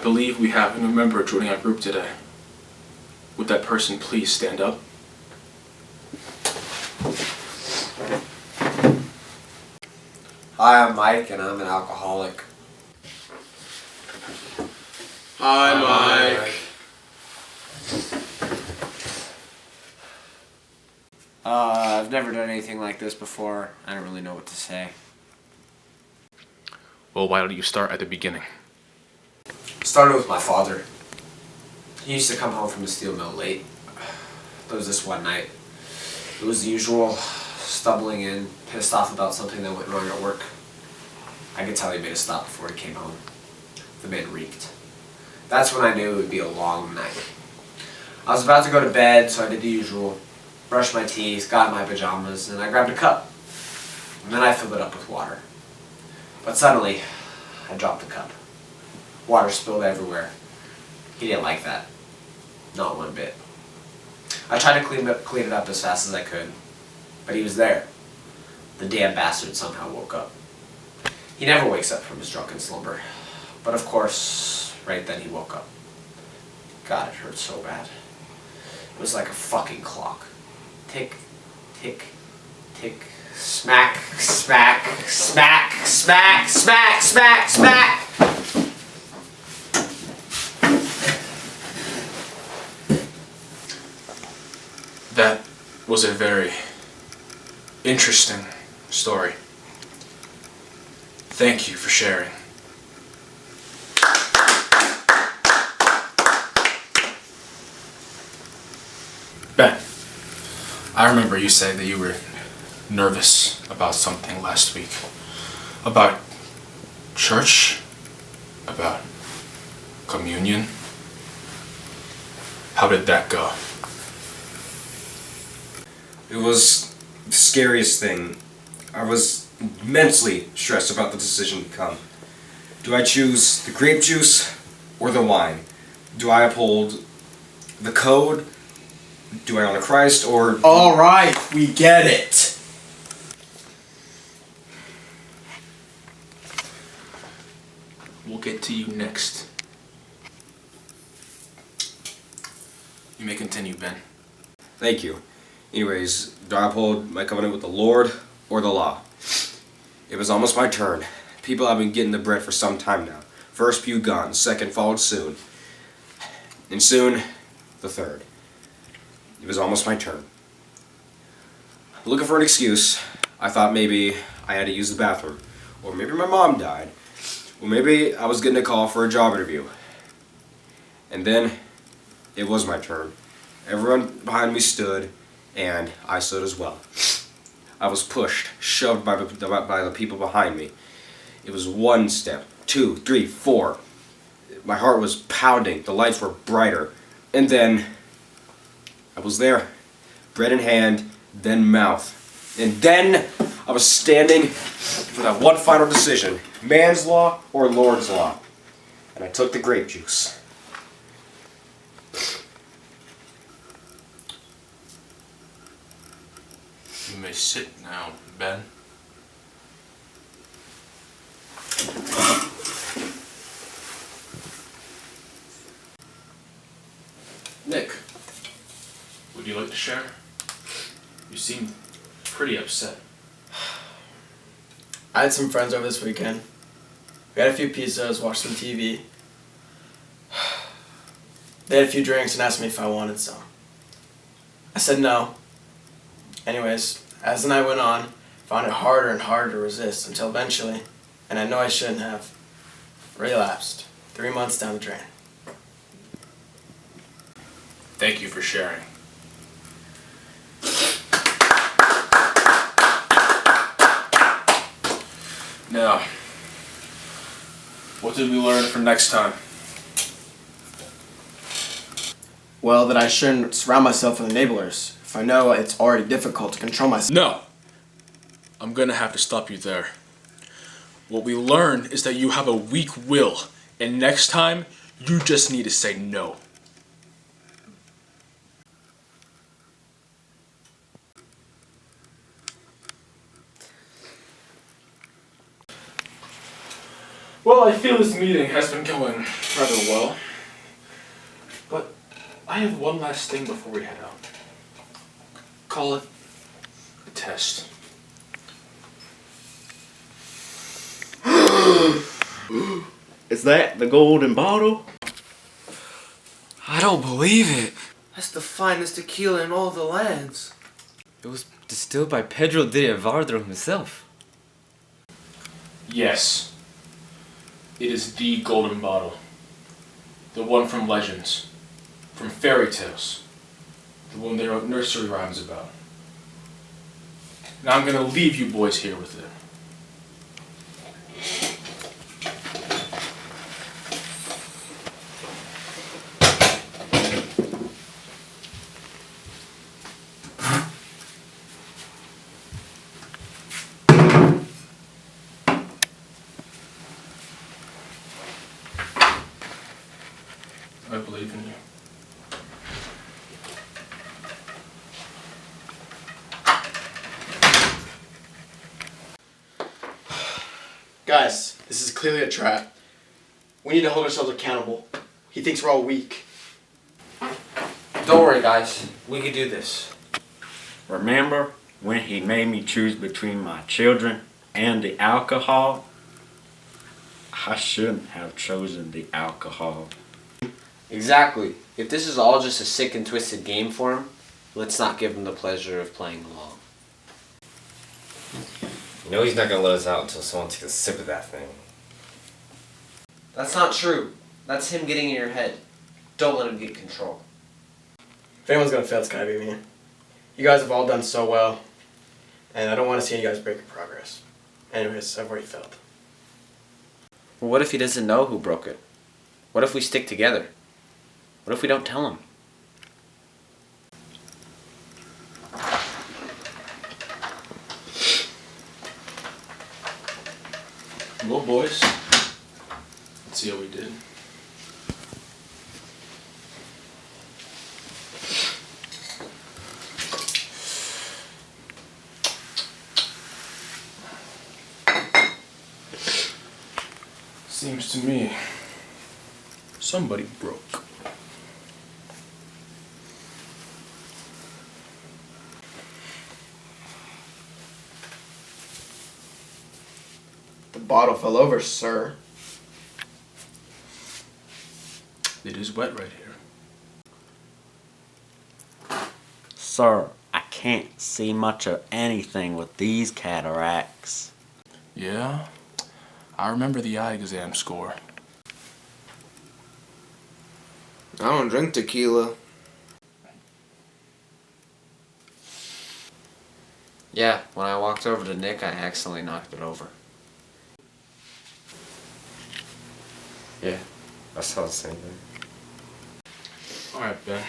believe we have a new member joining our group today. Would that person please stand up? Hi, I'm Mike, and I'm an alcoholic. Hi, Mike. I've never done anything like this before. I don't really know what to say. Well, why don't you start at the beginning? Started with my father. He used to come home from the steel mill late. There was this one night. It was the usual, stumbling in, pissed off about something that went wrong at work. I could tell he made a stop before he came home. The man reeked. That's when I knew it would be a long night. I was about to go to bed, so I did the usual. Brushed my teeth, got in my pajamas, and I grabbed a cup. And then I filled it up with water. But suddenly, I dropped the cup. Water spilled everywhere. He didn't like that. Not one bit. I tried to clean it up as fast as I could, but he was there. The damn bastard somehow woke up. He never wakes up from his drunken slumber. But of course, right then he woke up. God, it hurt so bad. It was like a fucking clock. Tick, tick, tick, smack, smack, smack, smack, smack, smack, smack. That was a very interesting story. Thank you for sharing. Ben, I remember you said that you were nervous about something last week. About church? About communion? How did that go? It was the scariest thing. I was immensely stressed about the decision to come. Do I choose the grape juice or the wine? Do I uphold the code? Do I honor Christ or... Alright, we get it. We'll get to you next. You may continue, Ben. Thank you. Anyways, do I uphold my covenant with the Lord or the law? It was almost my turn. People have been getting the bread for some time now. First pew gone, second followed soon. And soon, the third. It was almost my turn. Looking for an excuse, I thought maybe I had to use the bathroom. Or maybe my mom died. Or maybe I was getting a call for a job interview. And then, it was my turn. Everyone behind me stood, and I stood as well. I was pushed, shoved by the people behind me. It was 1 step, 2, 3, 4. My heart was pounding, the lights were brighter. And then, I was there, bread in hand, then mouth. And then, I was standing for that one final decision, man's law or Lord's law. And I took the grape juice. You may sit now, Ben. Nick, would you like to share? You seem pretty upset. I had some friends over this weekend. We had a few pizzas, watched some TV. They had a few drinks and asked me if I wanted some. I said no. Anyways, as the night went on, I found it harder and harder to resist until eventually, and I know I shouldn't have, relapsed 3 months down the drain. Thank you for sharing. Now, what did we learn for next time? Well, that I shouldn't surround myself with enablers if I know it's already difficult to control myself. No! I'm gonna have to stop you there. What we learned is that you have a weak will, and next time, you just need to say no. Well, I feel this meeting has been going rather well. But I have one last thing before we head out. Call it a test. Is that the golden bottle? I don't believe it. That's the finest tequila in all the lands. It was distilled by Pedro de Vardro himself. Yes. It is the golden bottle. The one from legends. From fairy tales. The one they wrote nursery rhymes about. Now I'm gonna leave you boys here with it. I believe in you. Guys, this is clearly a trap. We need to hold ourselves accountable. He thinks we're all weak. Don't worry, guys. We can do this. Remember when he made me choose between my children and the alcohol? I shouldn't have chosen the alcohol. Exactly. If this is all just a sick and twisted game for him, let's not give him the pleasure of playing along. You know he's not gonna let us out until someone takes a sip of that thing. That's not true. That's him getting in your head. Don't let him get control. If anyone's gonna fail, it's gotta be me. You guys have all done so well, and I don't want to see you guys break your progress. Anyways, I've already failed. Well, what if he doesn't know who broke it? What if we stick together? What if we don't tell him? Well, boys, let's see how we did. Seems to me somebody broke. The bottle fell over, sir. It is wet right here. Sir, I can't see much of anything with these cataracts. Yeah, I remember the eye exam score. I don't drink tequila. Yeah, when I walked over to Nick, I accidentally knocked it over. Yeah, I saw the same thing. Alright, Ben.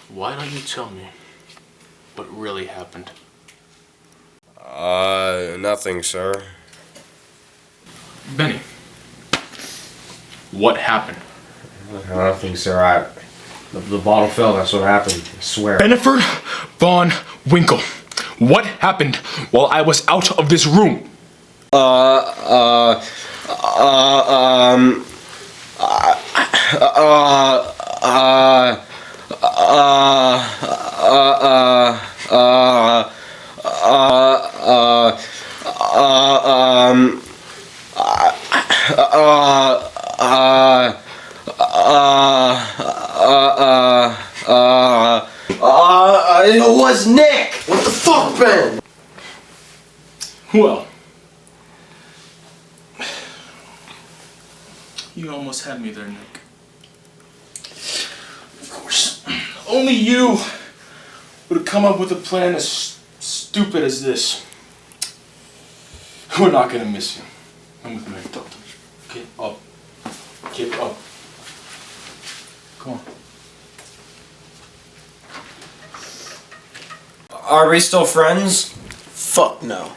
Why don't you tell me what really happened? Nothing, sir. Benny, what happened? Nothing, sir. The bottle fell, that's what happened. I swear. Jennifer Von Winkle, what happened while I was out of this room? It was Nick! What the fuck, Ben? Well, you almost had me there, Nick. Of course, only you would have come up with a plan as stupid as this. We're not gonna miss you. Come with me. Get up. Get up. Come on. Are we still friends? Fuck no.